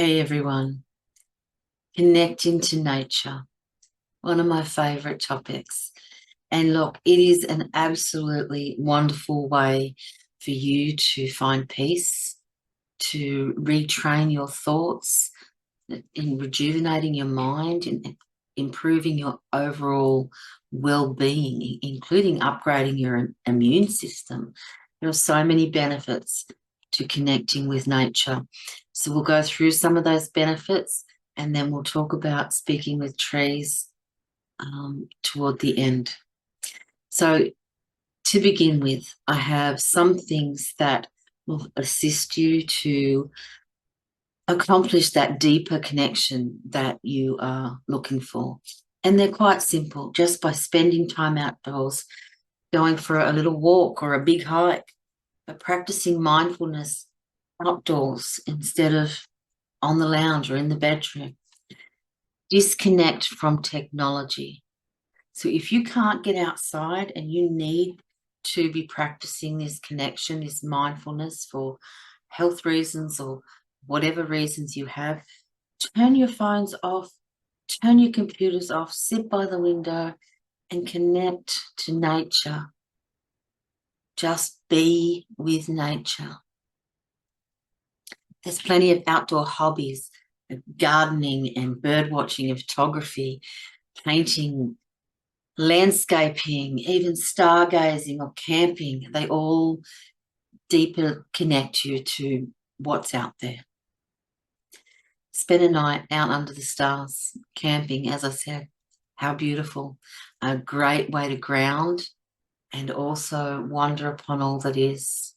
Hey everyone, connecting to nature, one of my favorite topics. And look, it is an absolutely wonderful way for you to find peace, to retrain your thoughts, in rejuvenating your mind, and improving your overall well-being, including upgrading your immune system. There are so many benefits to connecting with nature. So we'll go through some of those benefits and then we'll talk about speaking with trees toward the end. So to begin with, I have some things that will assist you to accomplish that deeper connection that you are looking for. And they're quite simple, just by spending time outdoors, going for a little walk or a big hike, but practicing mindfulness outdoors instead of on the lounge or in the bedroom. Disconnect from technology. So if you can't get outside and you need to be practicing this connection, this mindfulness for health reasons or whatever reasons you have, turn your phones off, turn your computers off, sit by the window and connect to nature. Just be with nature. There's plenty of outdoor hobbies, gardening and bird watching and photography, painting, landscaping, even stargazing or camping. They all deeper connect you to what's out there. Spend a night out under the stars, camping, as I said. How beautiful. A great way to ground and also wonder upon all that is.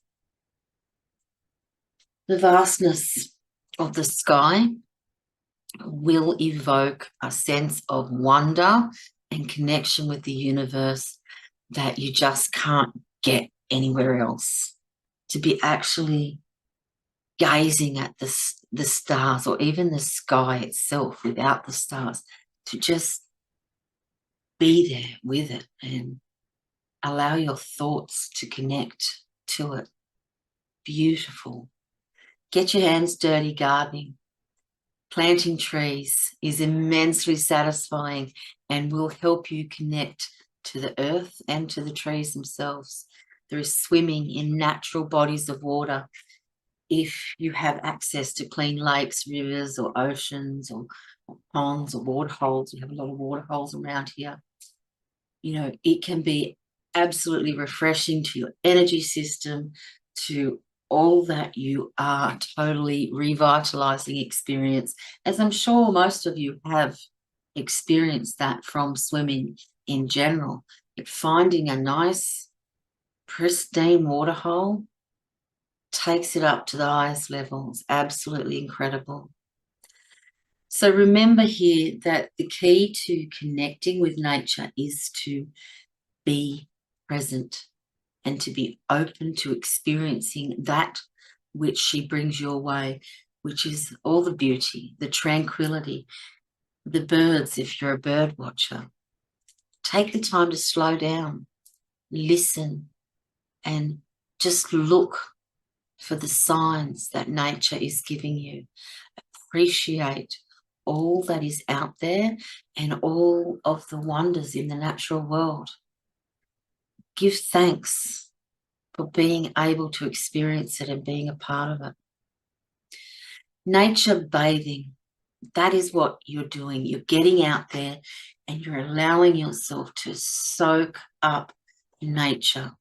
The vastness of the sky will evoke a sense of wonder and connection with the universe that you just can't get anywhere else. To be actually gazing at the stars or even the sky itself without the stars, to just be there with it and allow your thoughts to connect to it. Beautiful. Get your hands dirty gardening. Planting trees is immensely satisfying and will help you connect to the earth and to the trees themselves. There is swimming in natural bodies of water. If you have access to clean lakes, rivers, or oceans, or ponds, or water holes, we have a lot of water holes around here. You know, it can be absolutely refreshing to your energy system, to all that you are, totally revitalizing experience, as I'm sure most of you have experienced that from swimming in general. Finding a nice, pristine water hole takes it up to the highest level. It's absolutely incredible. So remember here that the key to connecting with nature is to be present and to be open to experiencing that which she brings your way, which is all the beauty, the tranquility, the birds, if you're a bird watcher. Take the time to slow down, listen, and just look for the signs that nature is giving you. Appreciate all that is out there and all of the wonders in the natural world. Give thanks for being able to experience it and being a part of it. Nature bathing, that is what you're doing. You're getting out there and you're allowing yourself to soak up nature.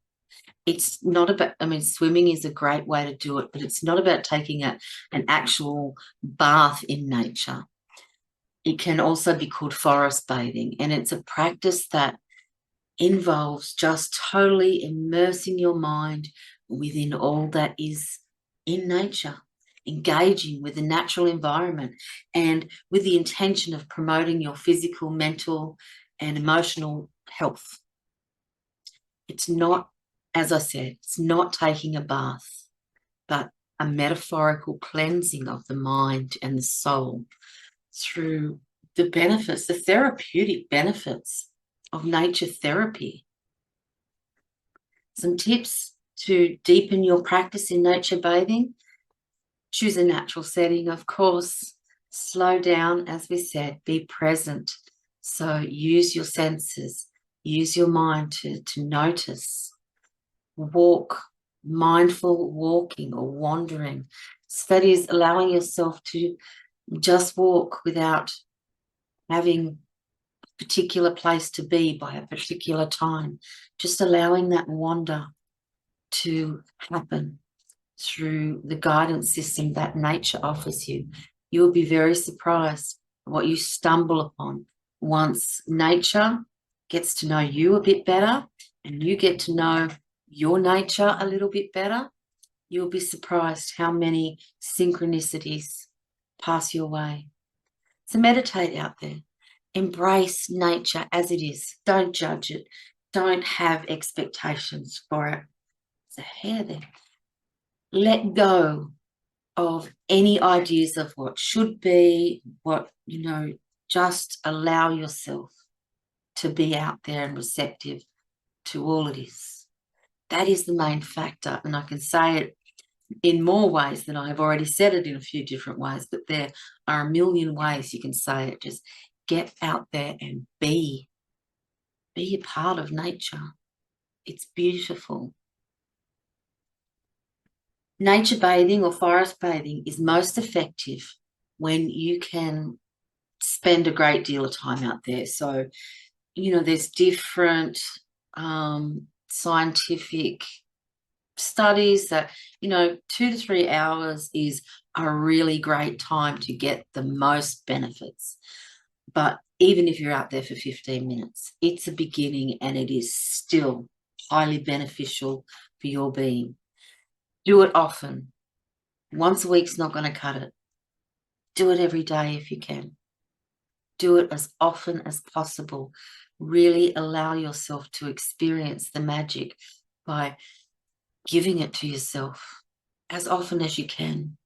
It's not about, I mean, swimming is a great way to do it, but it's not about taking an actual bath in nature. It can also be called forest bathing, and it's a practice that involves just totally immersing your mind within all that is in nature, engaging with the natural environment and with the intention of promoting your physical, mental, and emotional health. It's not, as I said, it's not taking a bath, but a metaphorical cleansing of the mind and the soul through the benefits, the therapeutic benefits of nature therapy. Some tips to deepen your practice in nature bathing. Choose a natural setting, of course. Slow down, as we said, be present. So use your senses, use your mind to notice. Walk, mindful walking or wandering. So that is allowing yourself to just walk without having a particular place to be by a particular time. Just allowing that wander to happen through the guidance system that nature offers you. You'll be very surprised what you stumble upon once nature gets to know you a bit better and you get to know your nature a little bit better. You'll be surprised how many synchronicities pass your way. So meditate out there. Embrace nature as it is. Don't judge it. Don't have expectations for it. There's a hair there. Let go of any ideas of what should be, just allow yourself to be out there and receptive to all it is. That is the main factor. And I can say it in more ways than I've already said it in a few different ways, but there are a million ways you can say it. Just get out there and be a part of nature. It's beautiful. Nature bathing or forest bathing is most effective when you can spend a great deal of time out there. So, there's different scientific studies that, 2 to 3 hours is a really great time to get the most benefits. But even if you're out there for 15 minutes, it's a beginning and it is still highly beneficial for your being. Do it often. Once a week's not going to cut it. Do it every day if you can. Do it as often as possible. Really allow yourself to experience the magic by giving it to yourself as often as you can.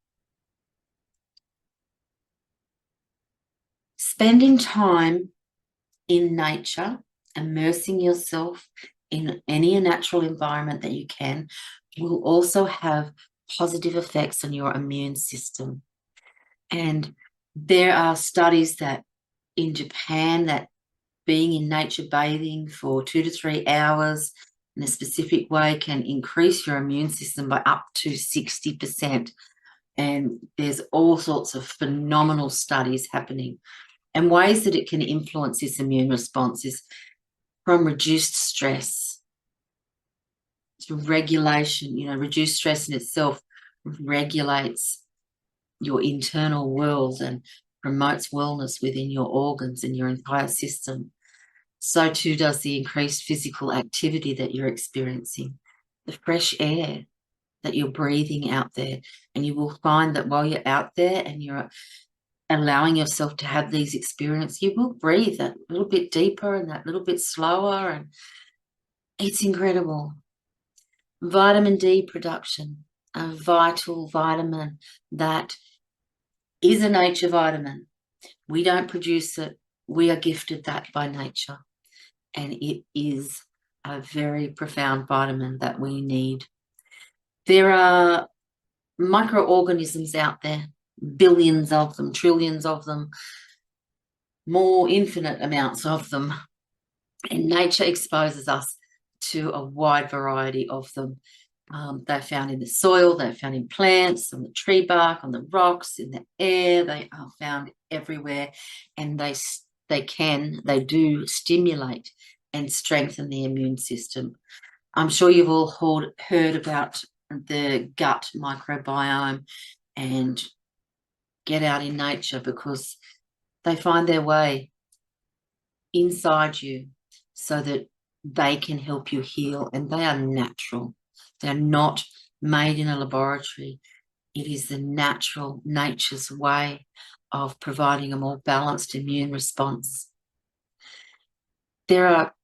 Spending time in nature, immersing yourself in any natural environment that you can, will also have positive effects on your immune system. And there are studies that in Japan that being in nature bathing for 2 to 3 hours in a specific way can increase your immune system by up to 60%. And there's all sorts of phenomenal studies happening. And ways that it can influence this immune response is from reduced stress to regulation. Reduced stress in itself regulates your internal world and promotes wellness within your organs and your entire system. So too does the increased physical activity that you're experiencing, the fresh air that you're breathing out there. And you will find that while you're out there and you're allowing yourself to have these experiences, you will breathe that little bit deeper and that little bit slower. And it's incredible. Vitamin D production, a vital vitamin that is a nature vitamin. We don't produce it. We are gifted that by nature. And it is a very profound vitamin that we need. There are microorganisms out there, billions of them, trillions of them, more infinite amounts of them. And nature exposes us to a wide variety of them. They're found in the soil, they're found in plants, on the tree bark, on the rocks, in the air. They are found everywhere, and they do stimulate and strengthen the immune system. I'm sure you've all heard about the gut microbiome, and get out in nature because they find their way inside you so that they can help you heal, and they are natural. They're not made in a laboratory. It is the nature's way of providing a more balanced immune response. There are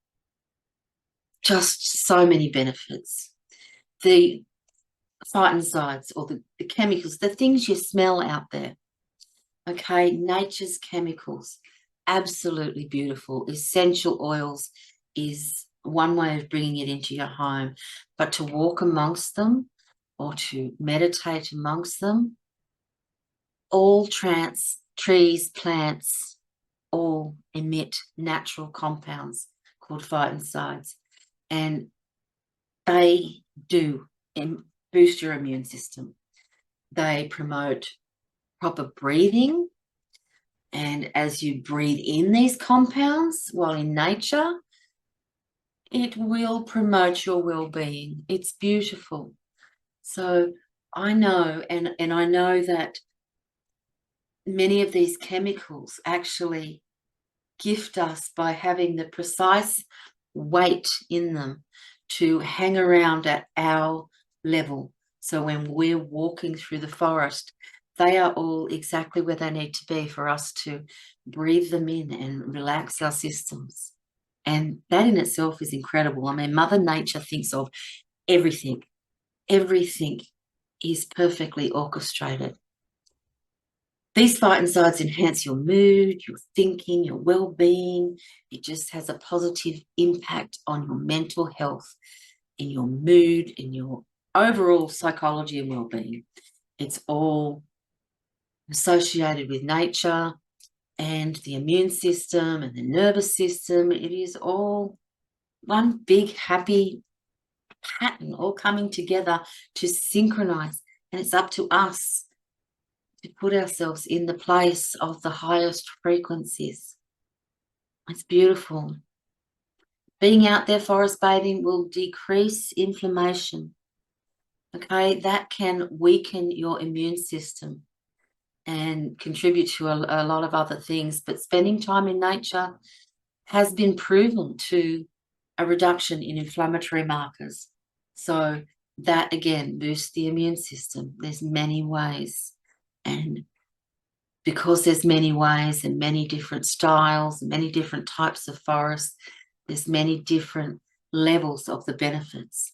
just so many benefits. The phytoncides or the chemicals, the things you smell out there, okay, nature's chemicals, absolutely beautiful. Essential oils is one way of bringing it into your home, but to walk amongst them or to meditate amongst them, all trees, plants all emit natural compounds called phytoncides, and they do boost your immune system. They promote proper breathing, and as you breathe in these compounds while in nature, it will promote your well-being. It's beautiful. So I know, and I know that many of these chemicals actually gift us by having the precise weight in them to hang around at our level. So when we're walking through the forest, they are all exactly where they need to be for us to breathe them in and relax our systems. And that in itself is incredible. I mean, Mother Nature thinks of everything. Everything is perfectly orchestrated. These phytoncides enhance your mood, your thinking, your well-being. It just has a positive impact on your mental health, in your mood, in your overall psychology and well-being. It's all associated with nature and the immune system and the nervous system. It is all one big happy pattern all coming together to synchronize. And it's up to us to put ourselves in the place of the highest frequencies. It's beautiful. Being out there forest bathing will decrease inflammation. Okay, that can weaken your immune system and contribute to a lot of other things. But spending time in nature has been proven to a reduction in inflammatory markers. So that again boosts the immune system. There's many ways. And because there's many ways and many different styles, many different types of forests, there's many different levels of the benefits.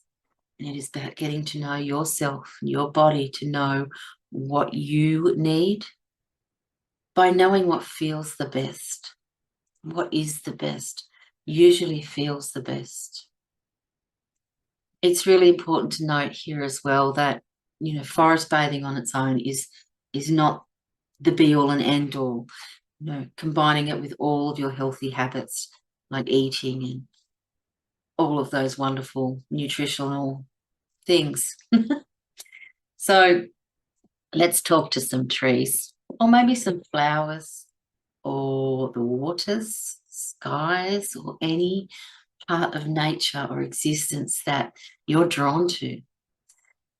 And it is about getting to know yourself and your body to know what you need by knowing what feels the best. What is the best usually feels the best. It's really important to note here as well that, you know, forest bathing on its own is not the be all and end all. You know, combining it with all of your healthy habits like eating and all of those wonderful nutritional things. So let's talk to some trees, or maybe some flowers, or the waters, skies, or any part of nature or existence that you're drawn to.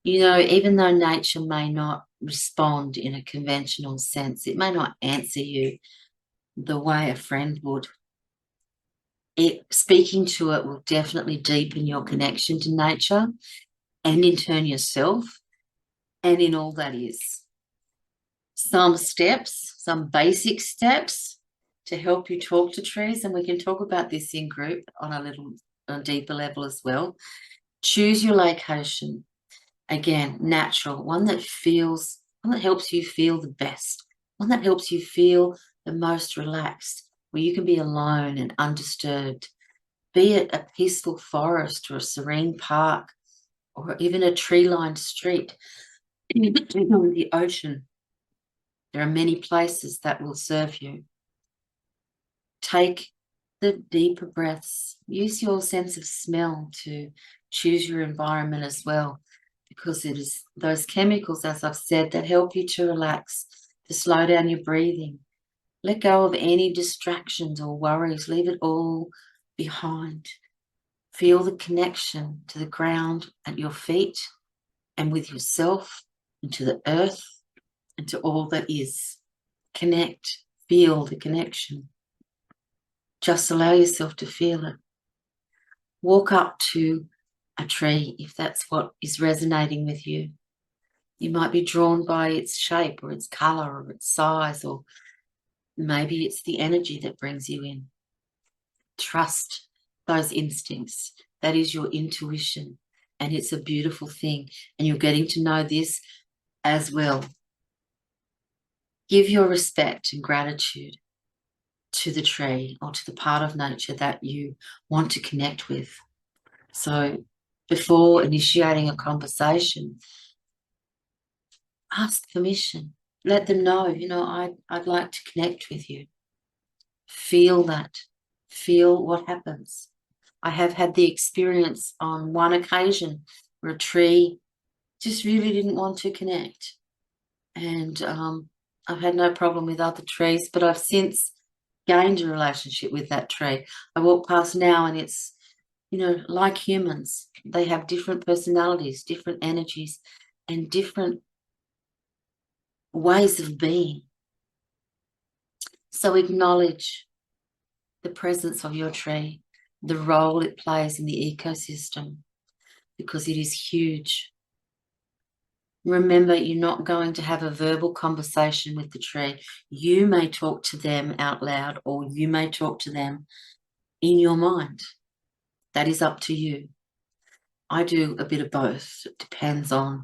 You know, even though nature may not respond in a conventional sense, it may not answer you the way a friend would. Speaking to it will definitely deepen your connection to nature and in turn yourself and in all that is. Some steps, some basic steps to help you talk to trees, and we can talk about this in group on a deeper level as well. Choose your location. Again, natural, one that helps you feel the best, one that helps you feel the most relaxed, where you can be alone and undisturbed, be it a peaceful forest or a serene park or even a tree-lined street, the ocean. There are many places that will serve you. Take the deeper breaths. Use your sense of smell to choose your environment as well, because it is those chemicals, as I've said, that help you to relax, to slow down your breathing. Let go of any distractions or worries. Leave it all behind. Feel the connection to the ground at your feet and with yourself and to the earth and to all that is. Connect. Feel the connection. Just allow yourself to feel it. Walk up to a tree if that's what is resonating with you. You might be drawn by its shape or its color or its size, or maybe it's the energy that brings you in. Trust those instincts. That is your intuition, and it's a beautiful thing. And you're getting to know this as well. Give your respect and gratitude to the tree or to the part of nature that you want to connect with. So before initiating a conversation, ask permission. Let them know, I'd like to connect with you. Feel that. Feel what happens. I have had the experience on one occasion where a tree just really didn't want to connect. And I've had no problem with other trees, but I've since gained a relationship with that tree. I walk past now and it's, like humans, they have different personalities, different energies, and different ways of being. So acknowledge the presence of your tree, the role it plays in the ecosystem, because it is huge. Remember, you're not going to have a verbal conversation with the tree. You may talk to them out loud, or you may talk to them in your mind. That is up to you. I do a bit of both. It depends on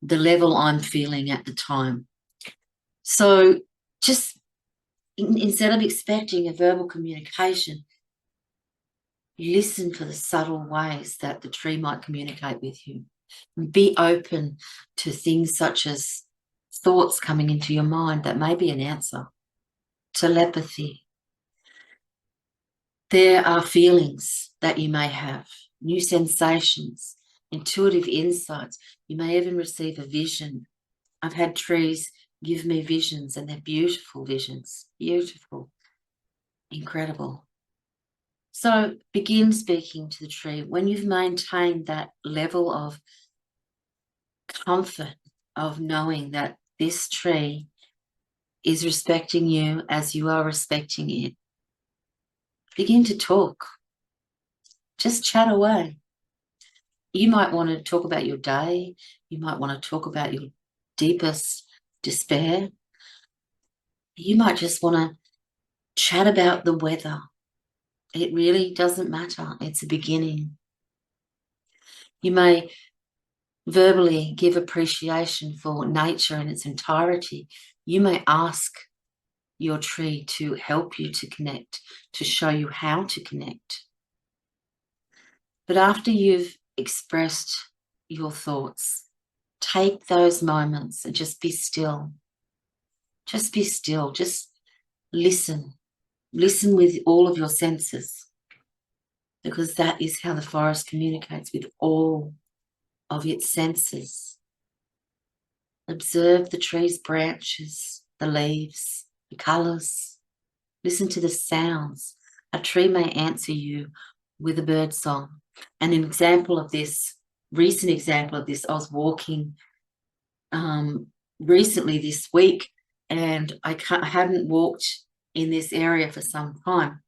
the level I'm feeling at the time. So just instead of expecting a verbal communication, listen for the subtle ways that the tree might communicate with you. Be open to things such as thoughts coming into your mind that may be an answer. Telepathy. There are feelings that you may have, new sensations, intuitive insights. You may even receive a vision. I've had trees give me visions, and they're beautiful visions. Beautiful. Incredible. So begin speaking to the tree. When you've maintained that level of comfort of knowing that this tree is respecting you as you are respecting it, begin to talk. Just chat away. You might want to talk about your day. You might want to talk about your deepest despair. You might just want to chat about the weather. It really doesn't matter. It's a beginning. You may verbally give appreciation for nature in its entirety. You may ask your tree to help you to connect, to show you how to connect. But after you've expressed your thoughts, take those moments and just be still. Just be still. Just listen. Listen with all of your senses, because that is how the forest communicates, with all of its senses. Observe the tree's branches, the leaves, the colours. Listen to the sounds. A tree may answer you with a bird song. And an example of this, recent example of this, I was walking recently this week, and I hadn't walked in this area for some time.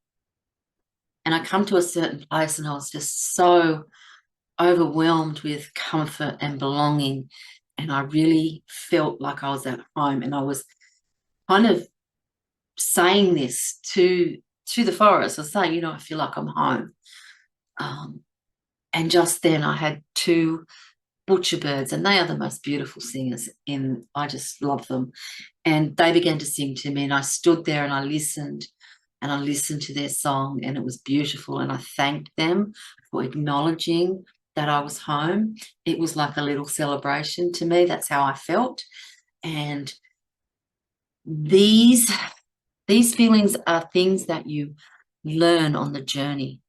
And I come to a certain place and I was just so overwhelmed with comfort and belonging. And I really felt like I was at home, and I was kind of saying this to the forest. I was saying, I feel like I'm home. And just then I had two butcher birds, and they are the most beautiful singers I just love them. And they began to sing to me, and I stood there and I listened to their song, and it was beautiful. And I thanked them for acknowledging that I was home. It was like a little celebration to me. That's how I felt. And these feelings are things that you learn on the journey.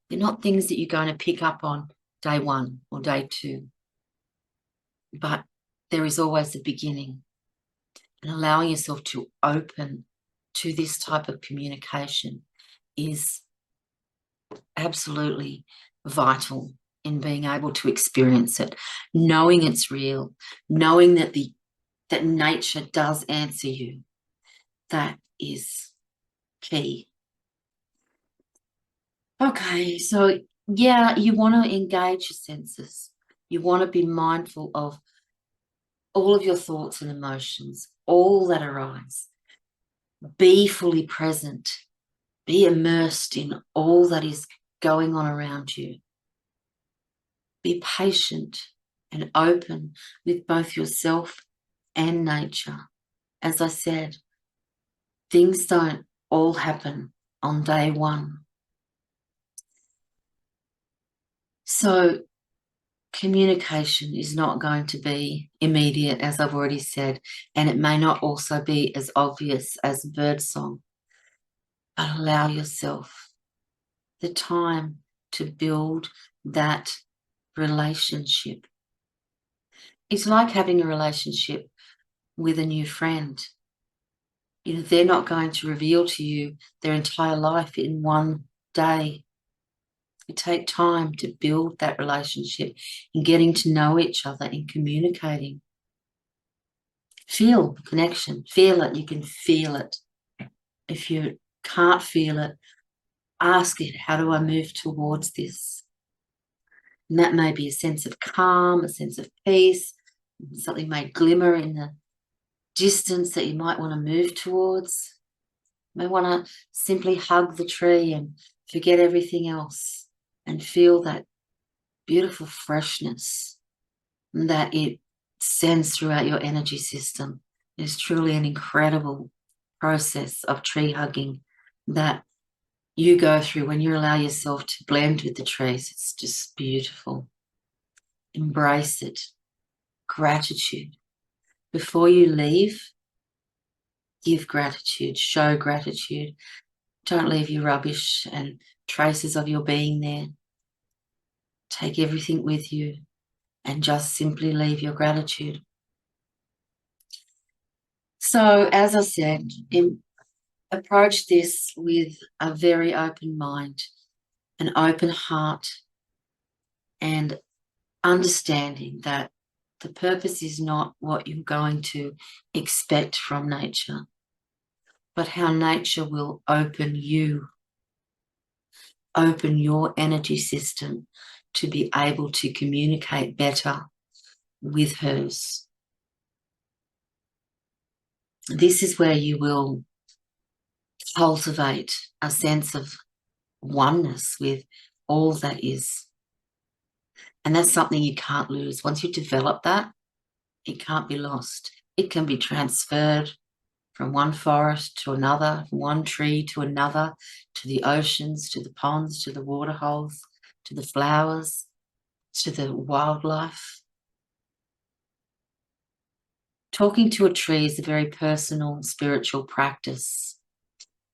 They're not things that you're going to pick up on day one or day two. But there is always a beginning. And allowing yourself to open to this type of communication is absolutely vital in being able to experience it, knowing it's real, knowing that that nature does answer you. That is key. Okay, so yeah, you want to engage your senses. You want to be mindful of all of your thoughts and emotions, all that arise. Be fully present. Be immersed in all that is going on around you. Be patient and open with both yourself and nature. As I said, things don't all happen on day one. So communication is not going to be immediate, as I've already said, and it may not also be as obvious as birdsong, but allow yourself the time to build that relationship. It's like having a relationship with a new friend. You know, they're not going to reveal to you their entire life in one day. You take time to build that relationship in getting to know each other, in communicating. Feel connection, feel it. You can feel it. If you can't feel it, ask it, how do I move towards this? And that may be a sense of calm, a sense of peace, something may glimmer in the distance that you might want to move towards. You may want to simply hug the tree and forget everything else and feel that beautiful freshness that it sends throughout your energy system. It's truly an incredible process of tree hugging that you go through when you allow yourself to blend with the trees. It's just beautiful. Embrace it. Gratitude. Before you leave, give gratitude, show gratitude. Don't leave your rubbish and traces of your being there. Take everything with you and just simply leave your gratitude. So, as I said, approach this with a very open mind, an open heart, and understanding that the purpose is not what you're going to expect from nature, but how nature will open you, open your energy system to be able to communicate better with hers. This is where you will cultivate a sense of oneness with all that is. And that's something you can't lose. Once you develop that, it can't be lost. It can be transferred from one forest to another, from one tree to another, to the oceans, to the ponds, to the water holes, to the flowers, to the wildlife. Talking to a tree is a very personal spiritual practice,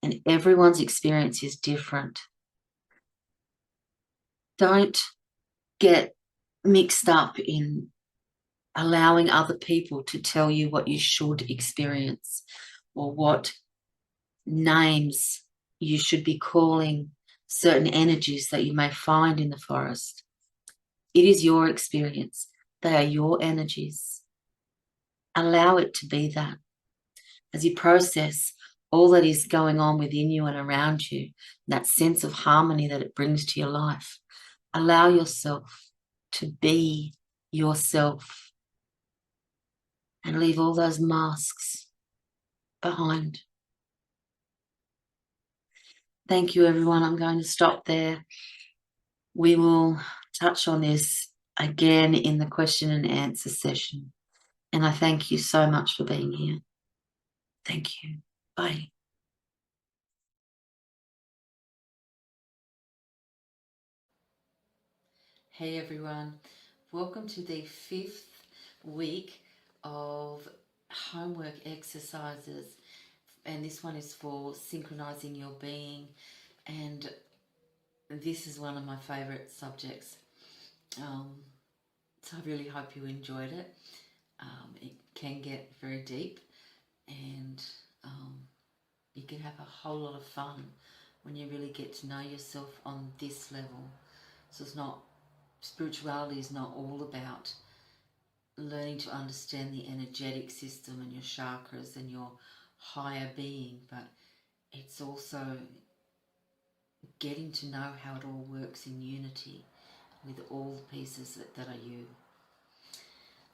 and everyone's experience is different. Don't get mixed up in allowing other people to tell you what you should experience or what names you should be calling certain energies that you may find in the forest. It is your experience. They are your energies. Allow it to be that. As you process all that is going on within you and around you, that sense of harmony that it brings to your life, allow yourself to be yourself and leave all those masks behind. Thank you, everyone. I'm going to stop there. We will touch on this again in the question and answer session. And I thank you so much for being here. Thank you. Bye. Hey, everyone. Welcome to the 5th week of homework exercises. And this one is for synchronizing your being. And this is one of my favorite subjects. So I really hope you enjoyed it. It can get very deep, and you can have a whole lot of fun when you really get to know yourself on this level. So it's not, spirituality is not all about learning to understand the energetic system and your chakras and your higher being, but it's also getting to know how it all works in unity with all the pieces that are you.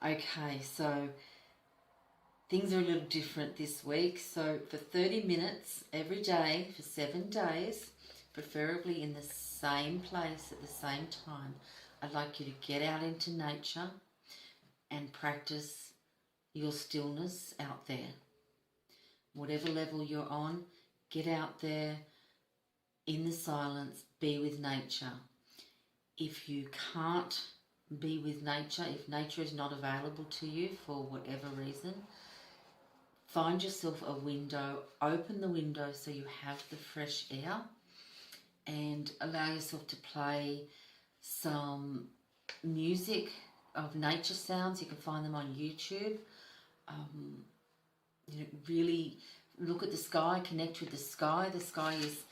Okay, so things are a little different this week. So for 30 minutes every day for 7 days, preferably in the same place at the same time, I'd like you to get out into nature and practice your stillness out there. Whatever level you're on, get out there in the silence, be with nature. If you can't be with nature. If nature is not available to you for whatever reason, find yourself a window, open the window so you have the fresh air, and allow yourself to play some music of nature sounds. You can find them on YouTube. Really look at the sky, connect with the sky. The sky is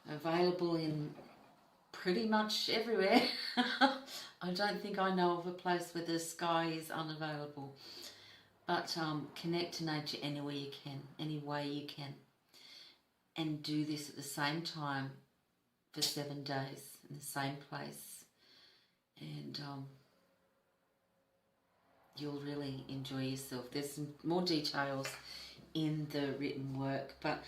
available in pretty much everywhere. I don't think I know of a place where the sky is unavailable. But connect to nature anywhere you can, any way you can. And do this at the same time for 7 days in the same place. And you'll really enjoy yourself. There's some more details in the written work, but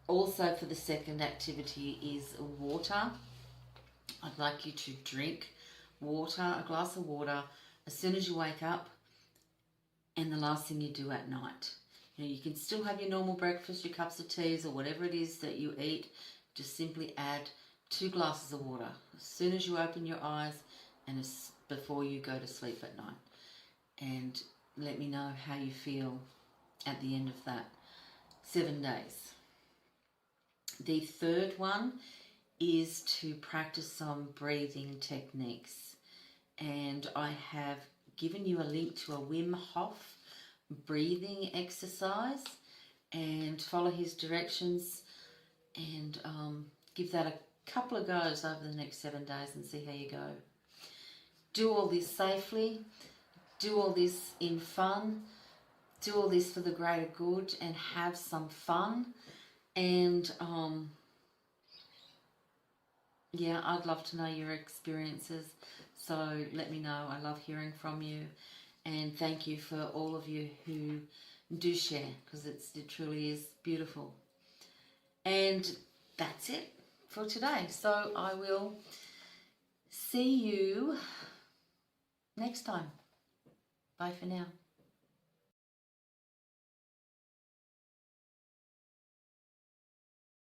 also for the second activity is water. I'd like you to drink water, a glass of water, as soon as you wake up and the last thing you do at night. You can still have your normal breakfast, your cups of teas or whatever it is that you eat. Just simply add 2 glasses of water as soon as you open your eyes and before you go to sleep at night. And let me know how you feel at the end of that 7 days. The third one is to practice some breathing techniques. And I have given you a link to a Wim Hof breathing exercise, and follow his directions and give that a couple of goes over the next 7 days and see how you go. Do all this safely, do all this in fun, do all this for the greater good, and have some fun. And yeah, I'd love to know your experiences, so let me know. I love hearing from you, and thank you for all of you who do share, because it truly is beautiful. And that's it for today, so I will see you next time. Bye for now.